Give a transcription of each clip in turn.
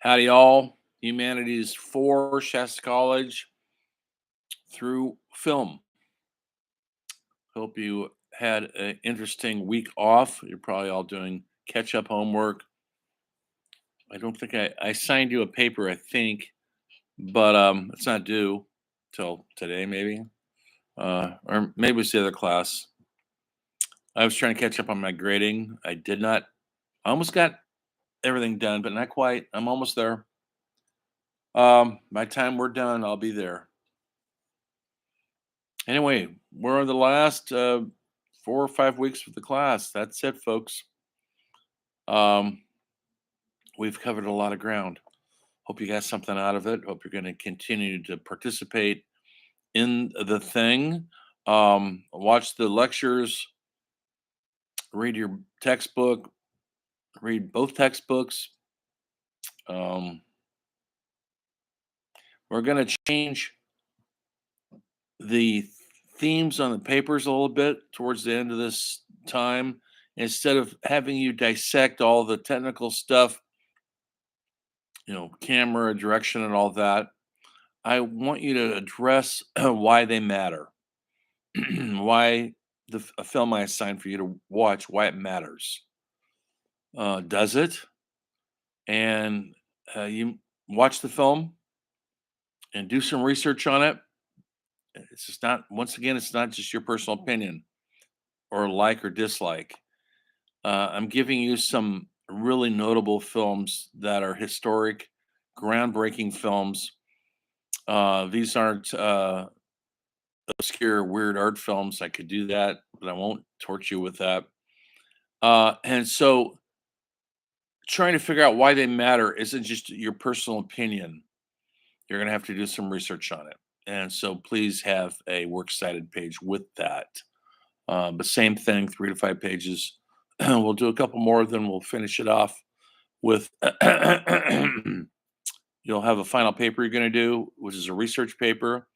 Howdy, y'all. Humanities 4, Shasta College, through film. Hope you had an interesting week off. You're probably all doing catch up homework. I don't think I signed you a paper, I think, but it's not due till today, maybe. Or maybe it's the other class. I was trying to catch up on my grading. I did not, I almost got everything done, but not quite. I'm almost there. By the time we're done, I'll be there. Anyway, we're in the last 4 or 5 weeks of the class. That's it, folks. Um, we've covered a lot of ground. Hope you got something out of it. Hope you're going to continue to participate in the thing. Watch the lectures, read your textbook, read both textbooks. We're going to change the themes on the papers a little bit towards the end of this time. Instead of having you dissect all the technical stuff, camera direction and all that, I want you to address why they matter, why a film I assigned for you to watch, why it matters. Does it? And you watch the film and do some research on it. It's just not, once again, it's not just your personal opinion or like or dislike. I'm giving you some really notable films that are historic, groundbreaking films. These aren't obscure, weird art films. I could do that, but I won't torture you with that. And so, trying to figure out why they matter isn't just your personal opinion. You're going to have to do some research on it. And so, please have a works cited page with that. But same thing, 3 to 5 pages. We'll do a couple more, then we'll finish it off with you'll have a final paper you're going to do, which is a research paper.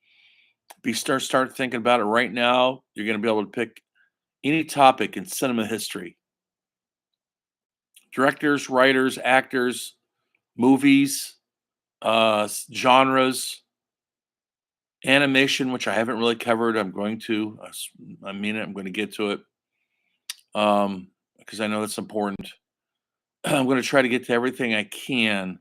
Start thinking about it right now. You're going to be able to pick any topic in cinema history: directors, writers, actors, movies, genres, animation, which I haven't really covered. I'm going to. I mean it. I'm going to get to it because I know that's important. I'm going to try to get to everything I can.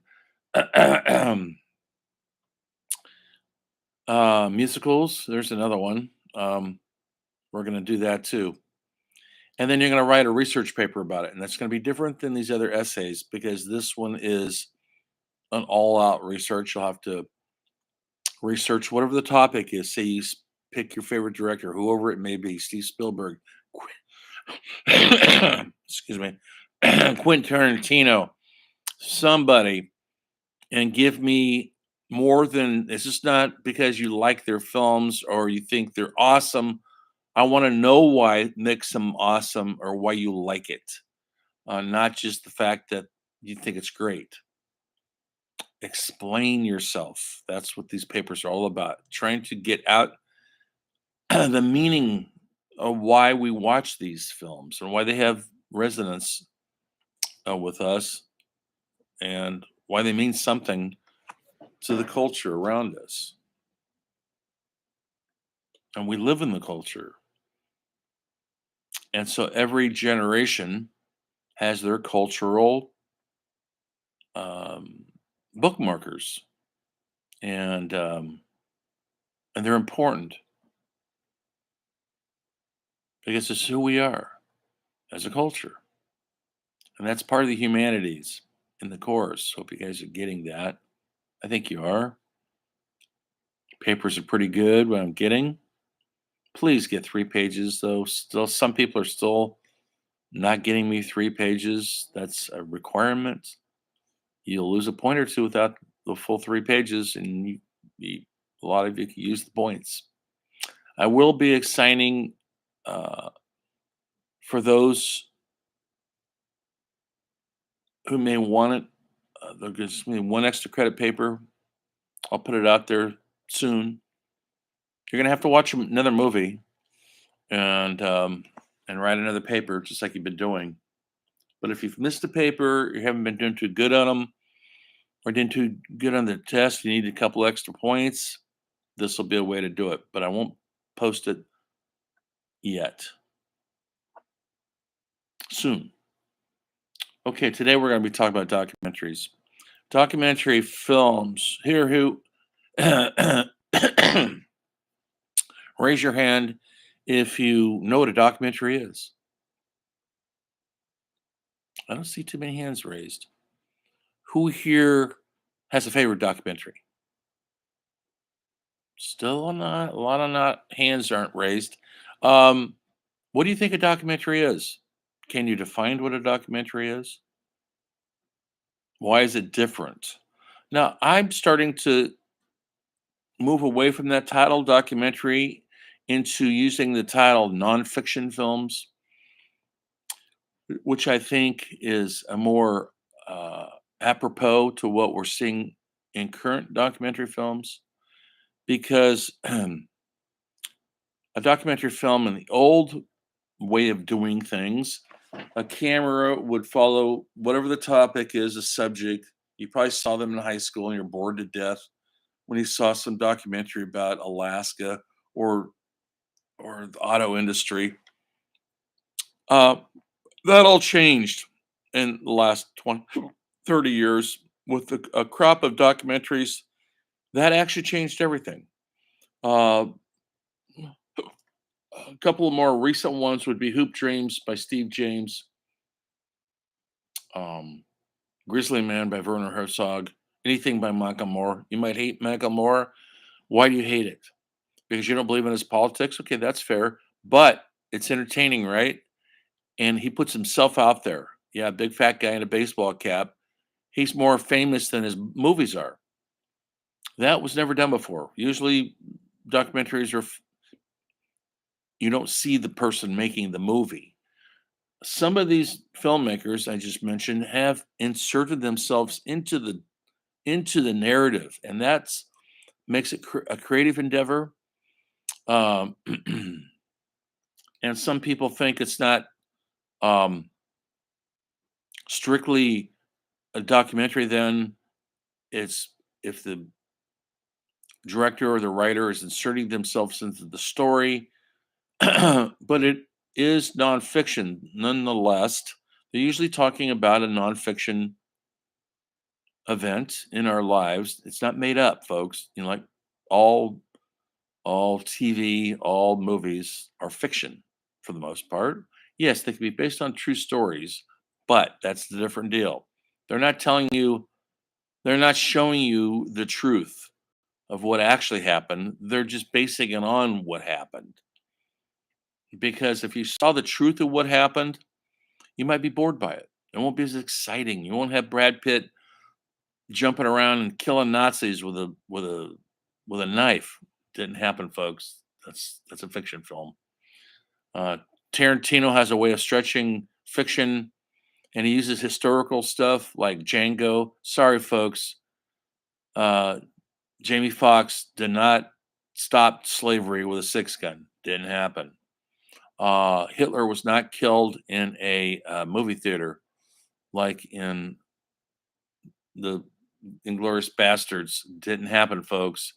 Musicals, there's another one. We're going to do that too. And then you're going to write a research paper about it. And that's going to be different than these other essays because this one is an all out research. You'll have to research whatever the topic is. Say you pick your favorite director, whoever it may be, Steve Spielberg, excuse me, Quentin Tarantino, somebody, and give me more than, it's just not because you like their films or you think they're awesome. I want to know why makes them awesome or why you like it, not just the fact that you think it's great. Explain yourself. That's what these papers are all about. Trying to get out the meaning of why we watch these films and why they have resonance with us and why they mean something to the culture around us. And we live in the culture. And so every generation has their cultural bookmarkers, and they're important because it's who we are as a culture, and that's part of the humanities in the course. Hope you guys are getting that. I think you are. Papers are pretty good. What I'm getting. Please get 3 pages, though. Still, some people are still not getting me 3 pages. That's a requirement. You'll lose a point or two without the full 3 pages, and a lot of you can use the points. I will be assigning for those who may want it. There'll just be 1 extra credit paper. I'll put it out there soon. You're gonna have to watch another movie and write another paper, just like you've been doing. But if you've missed a paper, you haven't been doing too good on them, or didn't do good on the test, you need a couple extra points, this will be a way to do it, but I won't post it yet. Soon. Okay, today we're going to be talking about documentaries. Documentary films. Here, who raise your hand if you know what a documentary is. I don't see too many hands raised. Who here has a favorite documentary? Still not a lot of not hands aren't raised. Um, what do you think a documentary is? Can you define what a documentary is? Why is it different? Now, I'm starting to move away from that title documentary into using the title nonfiction films, which I think is a more apropos to what we're seeing in current documentary films. Because a documentary film in the old way of doing things, a camera would follow whatever the topic is, a subject. You probably saw them in high school and you're bored to death when you saw some documentary about Alaska or the auto industry. Uh, that all changed in the last 20, 30 years with a crop of documentaries that actually changed everything. Uh, a couple of more recent ones would be Hoop Dreams by Steve James, um, Grizzly Man by Werner Herzog, anything by Michael Moore. You might hate Michael Moore. Why do you hate it? Because you don't believe in his politics? Okay, that's fair. But it's entertaining, right? And he puts himself out there. Yeah, big fat guy in a baseball cap. He's more famous than his movies are. That was never done before. Usually, documentaries are you don't see the person making the movie. Some of these filmmakers I just mentioned have inserted themselves into the narrative, and that's makes it a creative endeavor. Um, and some people think it's not um, strictly a documentary. Then it's if the director or the writer is inserting themselves into the story, but it is nonfiction nonetheless. They're usually talking about a nonfiction event in our lives. It's not made up, folks. You know, like all all TV, all movies are fiction for the most part. Yes, they can be based on true stories, but that's the different deal. They're not telling you, they're not showing you the truth of what actually happened. They're just basing it on what happened. Because if you saw the truth of what happened, you might be bored by it. It won't be as exciting. You won't have Brad Pitt jumping around and killing Nazis with a knife. Didn't happen, folks. That's a fiction film. Uh, Tarantino has a way of stretching fiction, and he uses historical stuff like Django. Sorry, folks. Uh, Jamie Foxx did not stop slavery with a six gun. Didn't happen. Hitler was not killed in a movie theater like in the Inglorious Bastards. Didn't happen, folks.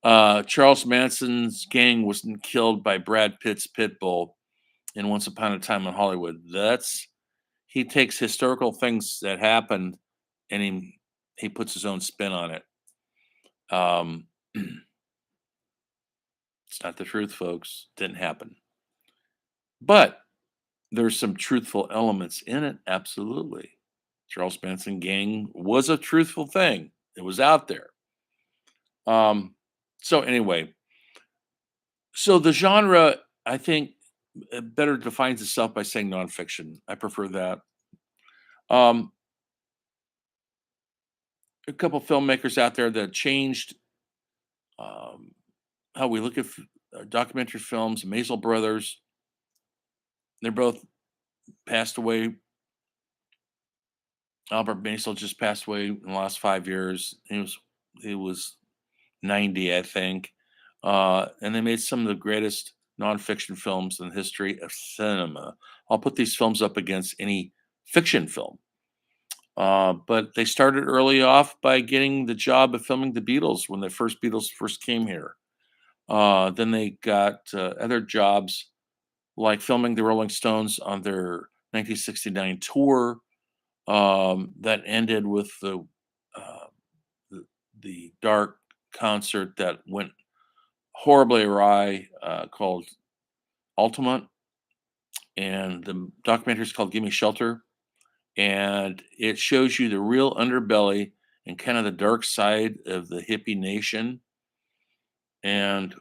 Charles Manson's gang wasn't killed by Brad Pitt's pit bull in Once Upon a Time in Hollywood. That's he takes historical things that happened and he puts his own spin on it. Um, it's not the truth, folks. Didn't happen. But there's some truthful elements in it. Absolutely. Charles Manson gang was a truthful thing. It was out there. Um, so anyway, so the genre, I think, better defines itself by saying nonfiction. I prefer that. Um, a couple filmmakers out there that changed um, how we look at documentary films. Maisel brothers, they're both passed away. Albert Maisel just passed away in the last 5 years. He was 90, I think. And they made some of the greatest nonfiction films in the history of cinema. I'll put these films up against any fiction film. But they started early off by getting the job of filming the Beatles when the first Beatles first came here. Then they got other jobs like filming the Rolling Stones on their 1969 tour that ended with uh, the, the dark concert that went horribly awry called Ultimate. And the documentary is called Gimme Shelter. And it shows you the real underbelly and kind of the dark side of the hippie nation. And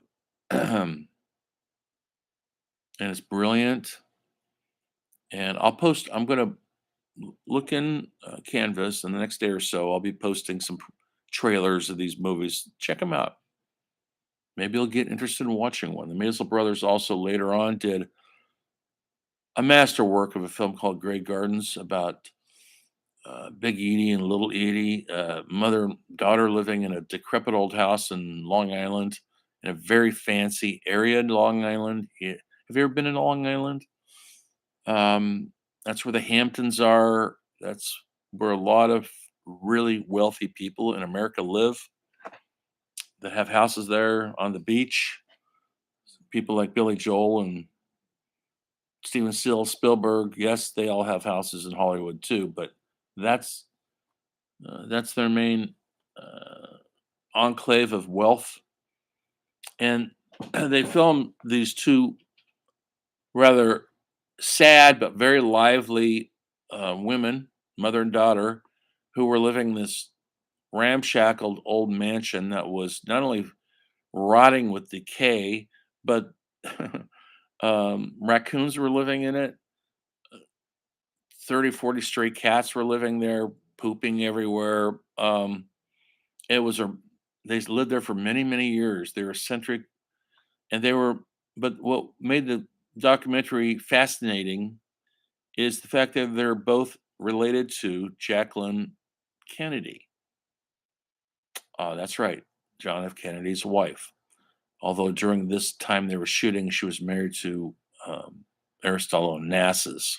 and it's brilliant. And I'm going to look in Canvas, and the next day or so, I'll be posting some trailers of these movies. Check them out. Maybe you'll get interested in watching one. The Maisel brothers also later on did a masterwork of a film called Grey Gardens about Big Edie and Little Edie, mother and daughter living in a decrepit old house in Long Island, in a very fancy area in Long Island. Have you ever been in Long Island? That's where the Hamptons are. That's where a lot of really wealthy people in America live that have houses there on the beach. People like Billy Joel and Steven Spielberg. Yes, they all have houses in Hollywood too, but that's that's their main enclave of wealth. And they filmed these two rather sad but very lively women, mother and daughter, who were living in this ramshackled old mansion that was not only rotting with decay, but raccoons were living in it. 30, 40 stray cats were living there, pooping everywhere. It was a they lived there for many, many years. They were eccentric, and they were. But what made the documentary fascinating is the fact that they're both related to Jacqueline Kennedy. That's right, John F. Kennedy's wife. Although during this time they were shooting, she was married to Aristotle Onassis,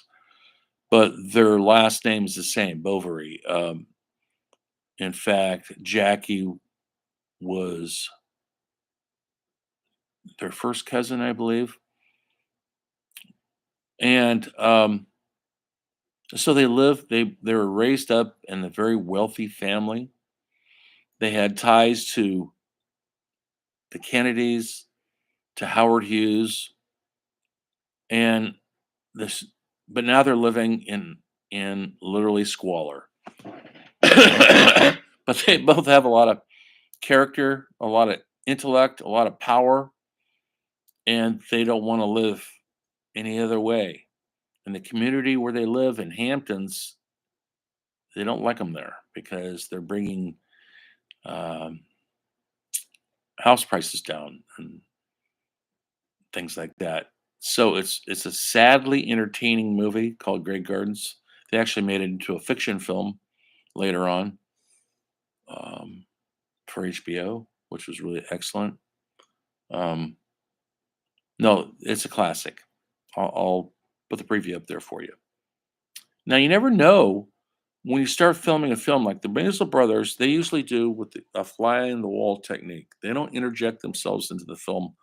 but their last name is the same, Bovary. In fact, Jackie was their first cousin, I believe, and so they lived. They were raised up in a very wealthy family. They had ties to the Kennedys, to Howard Hughes, and this. But now they're living in literally squalor. But they both have a lot of character, a lot of intellect, a lot of power, and they don't want to live any other way. In the community where they live in Hamptons, they don't like them there because they're bringing um, house prices down and things like that. So it's a sadly entertaining movie called Grey Gardens. They actually made it into a fiction film later on um, for HBO, which was really excellent. Um, no, it's a classic. I'll put the preview up there for you. Now you never know when you start filming a film like the Maisel brothers. They usually do with a fly in the wall technique. They don't interject themselves into the film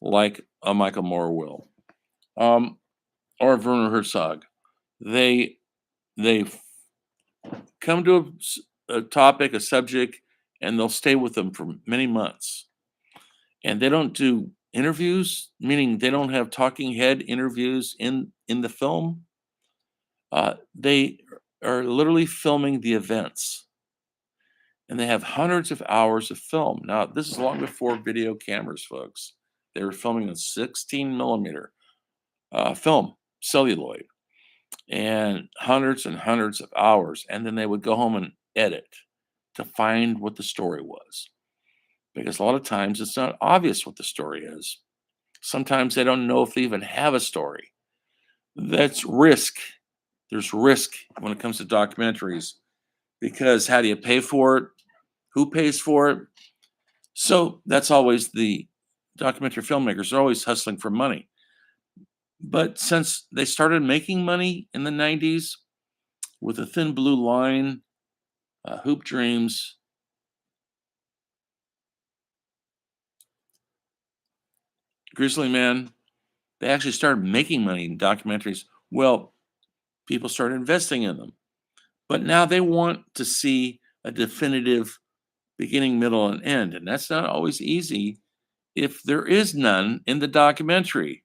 like a Michael Moore will, um, or a Werner Herzog. They they come to a topic, a subject, and they'll stay with them for many months. And they don't do interviews, meaning they don't have talking head interviews in the film. They are literally filming the events, and they have hundreds of hours of film. Now, this is long before video cameras, folks. They were filming on 16 millimeter film, celluloid, and hundreds of hours. And then they would go home and edit to find what the story was. Because a lot of times it's not obvious what the story is. Sometimes they don't know if they even have a story. That's risk. There's risk when it comes to documentaries because how do you pay for it? Who pays for it? So that's always the documentary filmmakers are always hustling for money. But since they started making money in the 90s, with a thin blue line, Hoop Dreams, Grizzly Man. They actually started making money in documentaries. Well, people started investing in them. But now they want to see a definitive beginning, middle, and end. And that's not always easy if there is none in the documentary.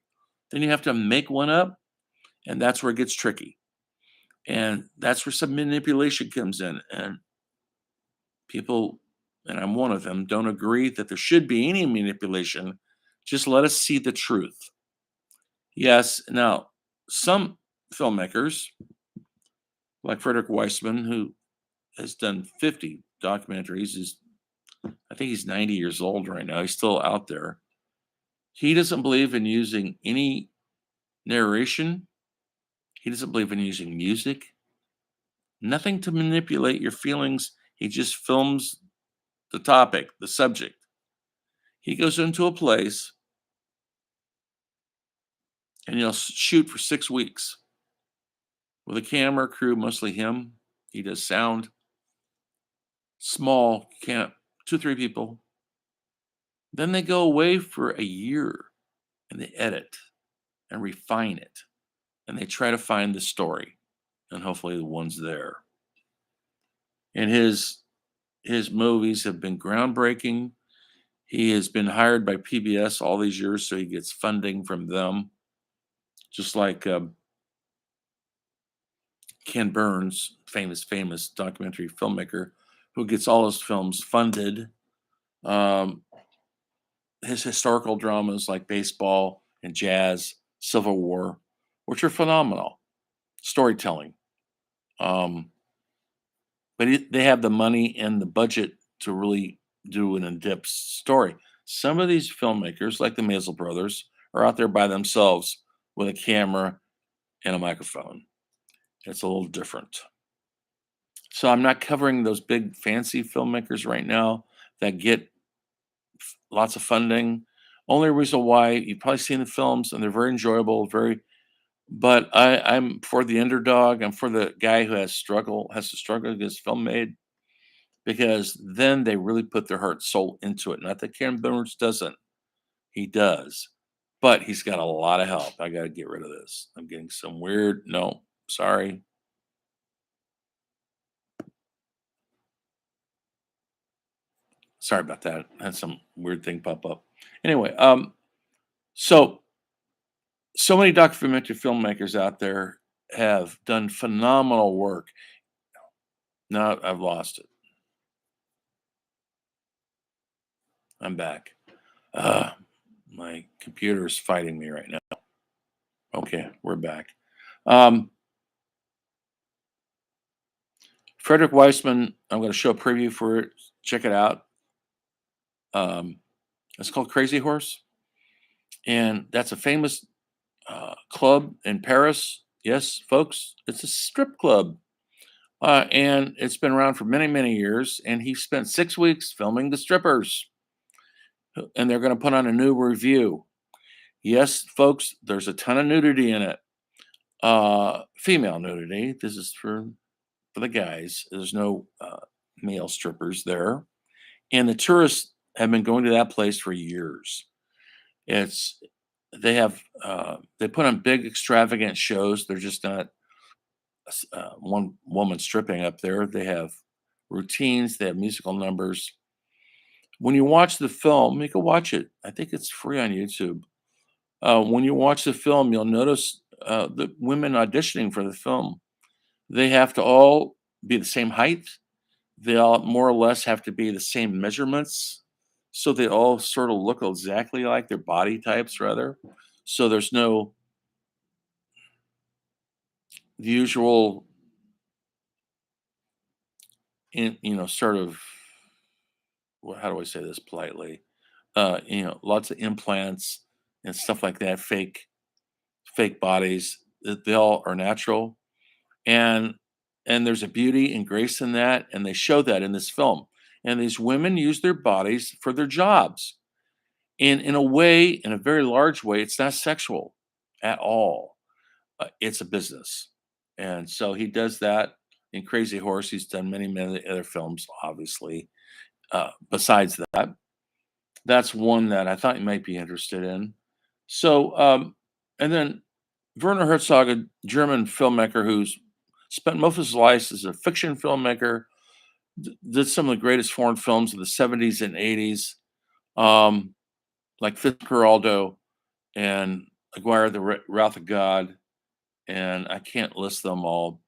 Then you have to make one up, and that's where it gets tricky. And that's where some manipulation comes in. And people, and I'm one of them, don't agree that there should be any manipulation. Just let us see the truth. Yes, now some filmmakers, like Frederick Weissman, who has done 50 documentaries, is I think he's 90 years old right now. He's still out there. He doesn't believe in using any narration. He doesn't believe in using music. Nothing to manipulate your feelings. He just films the topic, the subject. He goes into a place and he'll shoot for 6 weeks with a camera crew, mostly him. He does sound, small camp, 2, 3 people. Then they go away for a year and they edit and refine it and they try to find the story and hopefully the one's there. And his movies have been groundbreaking. He has been hired by PBS all these years, so he gets funding from them, just like Ken Burns, famous documentary filmmaker, who gets all his films funded. Um, his historical dramas like baseball and jazz, Civil War, which are phenomenal storytelling. Um, but they have the money and the budget to really do an in-depth story. Some of these filmmakers, like the Maisel brothers, are out there by themselves with a camera and a microphone. It's a little different. So I'm not covering those big fancy filmmakers right now that get lots of funding. Only reason why you've probably seen the films and they're very enjoyable, very. But I'm for the underdog. I'm for the guy who has to struggle to get his film made because then they really put their heart and soul into it. Not that Ken Burns doesn't, he does, but he's got a lot of help. I got to get rid of this. I'm getting some weird. No, sorry. Sorry about that. I had some weird thing pop up. Anyway, so so many documentary filmmakers out there have done phenomenal work. Now I've lost it. I'm back. Uh, my computer is fighting me right now. Okay, we're back. Um, Frederick Weissman, I'm going to show a preview for it. Check it out. Um, it's called Crazy Horse, and that's a famous club in Paris. Yes, folks, it's a strip club. And it's been around for many, many years. And he spent 6 weeks filming the strippers, and they're going to put on a new review. Yes, folks, there's a ton of nudity in it. Female nudity. This is for the guys. There's no male strippers there, and the tourists have been going to that place for years. It's they put on big extravagant shows. They're just not one woman stripping up there. They have routines. They have musical numbers. When you watch the film, you can watch it. I think it's free on YouTube. When you watch the film, you'll notice the women auditioning for the film. They have to all be the same height. They all more or less have to be the same measurements. So they all sort of look exactly like their body types, rather. So there's no the usual, sort of, well, how do I say this politely? Lots of implants and stuff like that, fake bodies. They all are natural, and there's a beauty and grace in that, and they show that in this film. And these women use their bodies for their jobs, and in a way, in a very large way, it's not sexual at all. It's a business, and so he does that. In Crazy Horse, he's done many, many other films, obviously. Besides that, that's one that I thought you might be interested in. So, and then Werner Herzog, a German filmmaker who's spent most of his life as a fiction filmmaker, did some of the greatest foreign films of the 70s and 80s, um, like Fitzcarraldo and Aguirre, the Wrath of God, and I can't list them all.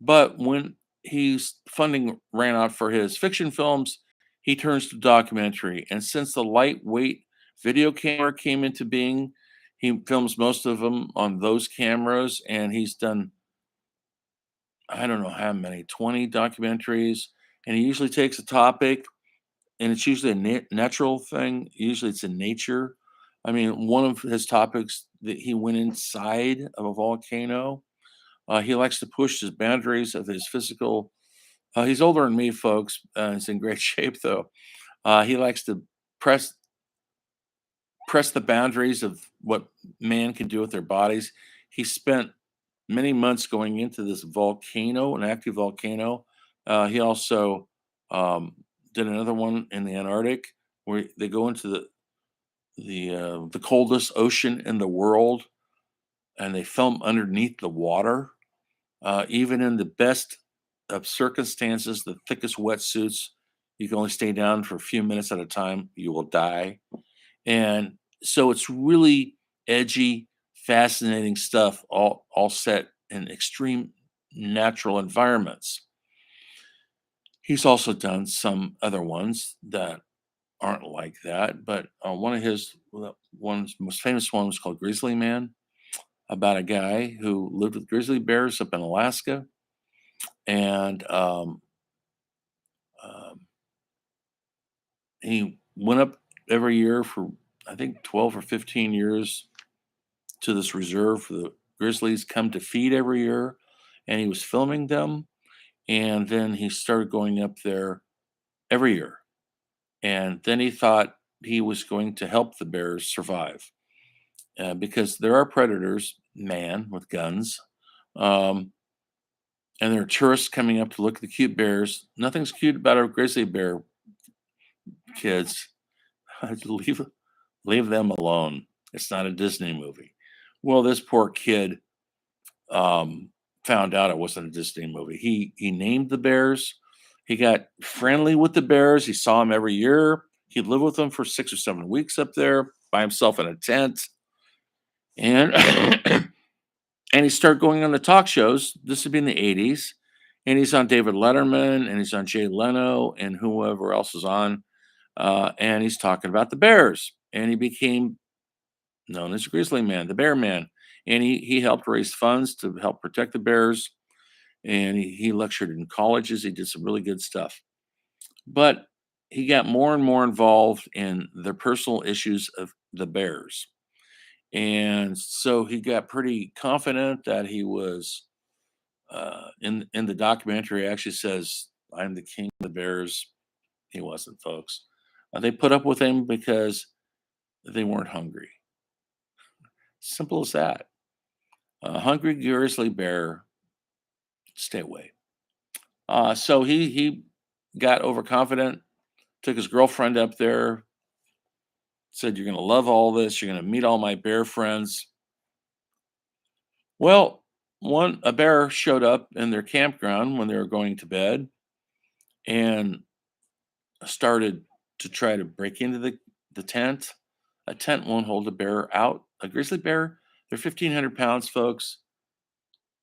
But when his funding ran out for his fiction films, he turns to documentary. And since the lightweight video camera came into being, he films most of them on those cameras, and he's done, I don't know how many, 20 documentaries. And he usually takes a topic, and it's usually a natural thing. Usually it's in nature. I mean, one of his topics that he went inside of a volcano. He likes to push his boundaries of his physical. He's older than me, folks. He's in great shape, though. He likes to press press the boundaries of what man can do with their bodies. He spent many months going into this volcano, an active volcano. He also um, did another one in the Antarctic, where they go into the coldest ocean in the world, and they film underneath the water. Even in the best of circumstances, the thickest wetsuits, you can only stay down for a few minutes at a time. You will die. And so it's really edgy, fascinating stuff, all set in extreme natural environments. He's also done some other ones that aren't like that, but one of his one's most famous one was called Grizzly Man, about a guy who lived with grizzly bears up in Alaska, and um, he went up every year for I think 12 or 15 years to this reserve for the grizzlies come to feed every year, and he was filming them. And then he started going up there every year, and then he thought he was going to help the bears survive, because there are predators, man with guns, um, and there are tourists coming up to look at the cute bears. Nothing's cute about a grizzly bear, kids. leave leave them alone. It's not a Disney movie. Well, this poor kid um, found out it wasn't a Disney movie. He named the bears. He got friendly with the bears. He saw them every year. He'd live with them for 6 or 7 weeks up there by himself in a tent, and and he started going on the talk shows. This would be in the '80s, and he's on David Letterman, and he's on Jay Leno, and whoever else is on, and he's talking about the bears, and he became known as Grizzly Man, the Bear Man, and he helped raise funds to help protect the bears, and he lectured in colleges. He did some really good stuff, but he got more and more involved in the personal issues of the bears, and so he got pretty confident that he was in the documentary. Actually says, "I'm the king of the bears." He wasn't, folks. They put up with him because they weren't hungry. Simple as that. A hungry grizzly bear, stay away. So he got overconfident, took his girlfriend up there, said, "You're going to love all this. You're going to meet all my bear friends." Well, one a bear showed up in their campground when they were going to bed and started to try to break into the tent. A tent won't hold a bear out. A grizzly bear, they're 1,500 pounds, folks.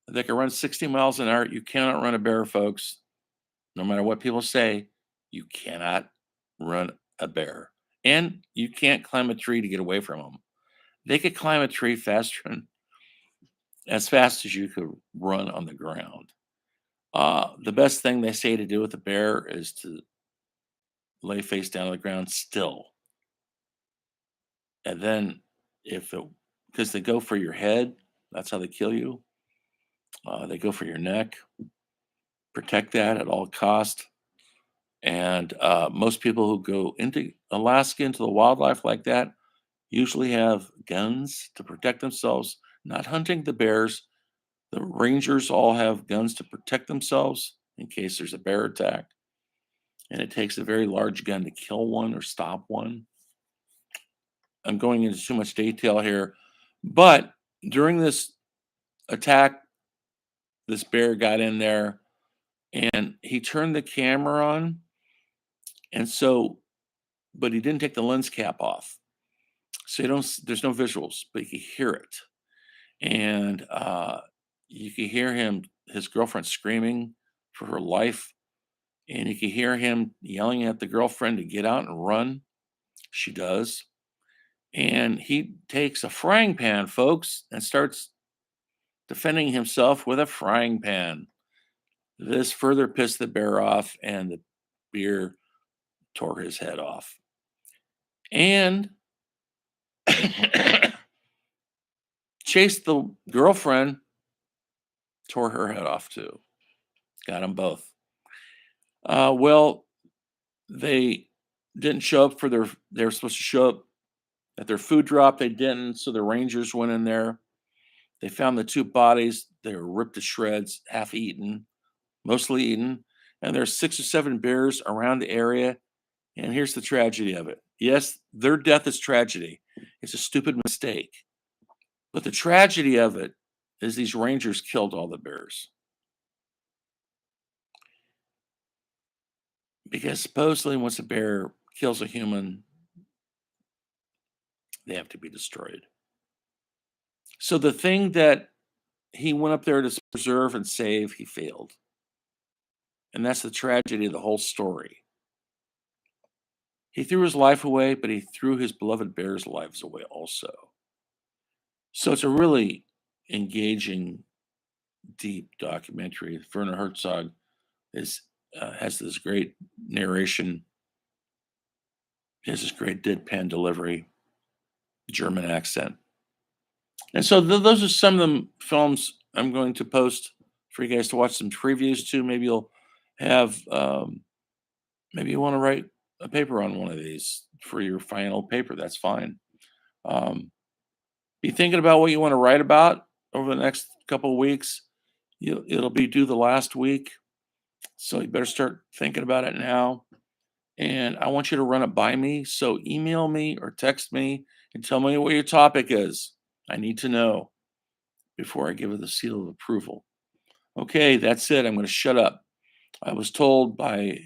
They can run 60 miles an hour. You cannot run a bear, folks. No matter what people say, you cannot run a bear. And you can't climb a tree to get away from them. They could climb a tree faster than as fast as you could run on the ground. The best thing they say to do with a bear is to lay face down on the ground still. And then if it, because they go for your head, that's how they kill you. They go for your neck, protect that at all cost. And most people who go into Alaska, into the wildlife like that, usually have guns to protect themselves, not hunting the bears. The rangers all have guns to protect themselves in case there's a bear attack. And it takes a very large gun to kill one or stop one. I'm going into too much detail here, but during this attack, this bear got in there and he turned the camera on. And so, but he didn't take the lens cap off. So there's no visuals, but you can hear it. And you can hear his girlfriend screaming for her life. And you can hear him yelling at the girlfriend to get out and run. She does. And he takes a frying pan, folks, and starts defending himself with a frying pan. This further pissed the bear off, and the bear tore his head off. And chased the girlfriend, tore her head off too. Got them both. Well, they didn't show up they were supposed to show up at their food drop. They didn't, so the Rangers went in there. They found the two bodies. They were ripped to shreds, half eaten, mostly eaten. And there's 6 or 7 bears around the area. And here's the tragedy of it. Yes, their death is tragedy. It's a stupid mistake. But the tragedy of it is these Rangers killed all the bears. Because supposedly once a bear kills a human, they have to be destroyed. So the thing that he went up there to preserve and save, he failed. And that's the tragedy of the whole story. He threw his life away, but he threw his beloved bears' lives away also. So it's a really engaging, deep documentary. Werner Herzog has this great narration. He has this great deadpan delivery, German accent. And so those are some of the films I'm going to post for you guys to watch some previews to. Maybe you'll have, maybe you want to write a paper on one of these for your final paper. That's fine. Be thinking about what you want to write about over the next couple of weeks. It'll be due the last week, so you better start thinking about it now. And I want you to run it by me. So email me or text me and tell me what your topic is. I need to know before I give it the seal of approval. Okay, that's it. I'm going to shut up. I was told by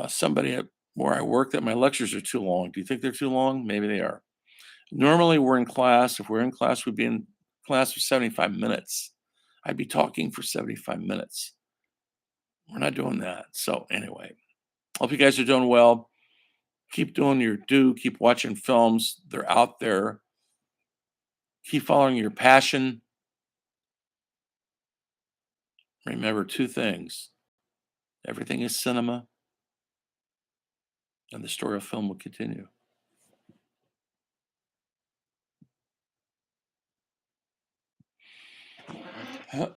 somebody at where I work that my lectures are too long. Do you think they're too long? Maybe they are. Normally, we're in class. If we're in class, we'd be in class for 75 minutes. I'd be talking for 75 minutes. We're not doing that. So anyway, hope you guys are doing well. Keep doing your due. Keep watching films. They're out there. Keep following your passion. Remember 2 things. Everything is cinema, and the story of film will continue.